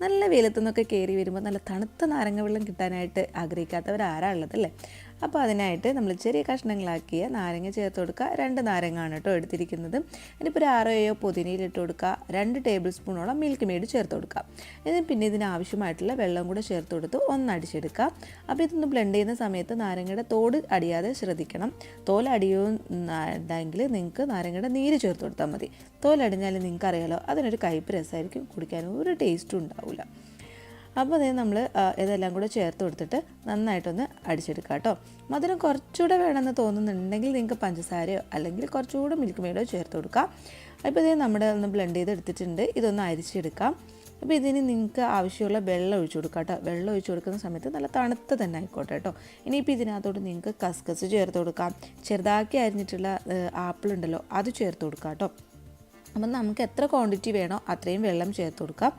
നല്ല വെയിലത്തു നിന്നൊക്കെ കയറി വരുമ്പോൾ നല്ല തണുത്ത നാരങ്ങ വെള്ളം കിട്ടാനായിട്ട് ആഗ്രഹിക്കാത്തവരാരാ ഉള്ളതല്ലേ? അപ്പോൾ അതിനായിട്ട് നമ്മൾ ചെറിയ കഷ്ണങ്ങളാക്കിയ നാരങ്ങ ചേർത്ത് കൊടുക്കുക. 2 നാരങ്ങയാണ് കേട്ടോ എടുത്തിരിക്കുന്നത്. ഇനിയിപ്പോൾ ഒരു 6 പുതിനയിലിട്ട് കൊടുക്കുക. 2 ടേബിൾ സ്പൂണോളം മിൽക്ക് മെയ്ഡ് ചേർത്ത് കൊടുക്കുക. പിന്നെ ഇതിനാവശ്യമായിട്ടുള്ള വെള്ളം കൂടെ ചേർത്ത് കൊടുത്ത് ഒന്ന് അടിച്ചെടുക്കുക. അപ്പോൾ ഇതൊന്ന് ബ്ലെൻഡ് ചെയ്യുന്ന സമയത്ത് നാരങ്ങയുടെ തോട് അടിയാതെ ശ്രദ്ധിക്കണം. തോലടിയുണ്ടെങ്കിൽ നിങ്ങൾക്ക് നാരങ്ങയുടെ നീര് ചേർത്ത് കൊടുത്താൽ മതി. തോലടിഞ്ഞാൽ നിങ്ങൾക്ക് അറിയാലോ, അതിനൊരു കയ്പ്പ് രസമായിരിക്കും, കുടിക്കാൻ ഒരു ടേസ്റ്റും ഉണ്ടാവില്ല. അപ്പോൾ അതേ നമ്മൾ ഇതെല്ലാം കൂടെ ചേർത്ത് കൊടുത്തിട്ട് നന്നായിട്ടൊന്ന് അടിച്ചെടുക്കുക കേട്ടോ. മധുരം കുറച്ചുകൂടെ വേണമെന്ന് തോന്നുന്നുണ്ടെങ്കിൽ നിങ്ങൾക്ക് പഞ്ചസാരയോ അല്ലെങ്കിൽ കുറച്ചുകൂടെ മിൽക്ക് മെയ്ഡോ ചേർത്ത് കൊടുക്കുക. അപ്പോൾ ഇതേ നമ്മുടെ ഒന്ന് ബ്ലെൻഡ് ചെയ്ത് എടുത്തിട്ടുണ്ട്. ഇതൊന്ന് അരിച്ചെടുക്കാം. അപ്പോൾ ഇതിന് നിങ്ങൾക്ക് ആവശ്യമുള്ള വെള്ളം ഒഴിച്ചു കൊടുക്കുക കേട്ടോ. വെള്ളം ഒഴിച്ചു കൊടുക്കുന്ന സമയത്ത് നല്ല തണുത്ത് തന്നെ ആയിക്കോട്ടെ കേട്ടോ. ഇനിയിപ്പോൾ ഇതിനകത്തോട്ട് നിങ്ങൾക്ക് കസ്കസ് ചേർത്ത് കൊടുക്കാം. ചെറുതാക്കി അരിഞ്ഞിട്ടുള്ള ആപ്പിൾ ഉണ്ടല്ലോ, അത് ചേർത്ത് കൊടുക്കുക കേട്ടോ. അപ്പം നമുക്ക് എത്ര ക്വാണ്ടിറ്റി വേണോ അത്രയും വെള്ളം ചേർത്ത് കൊടുക്കാം.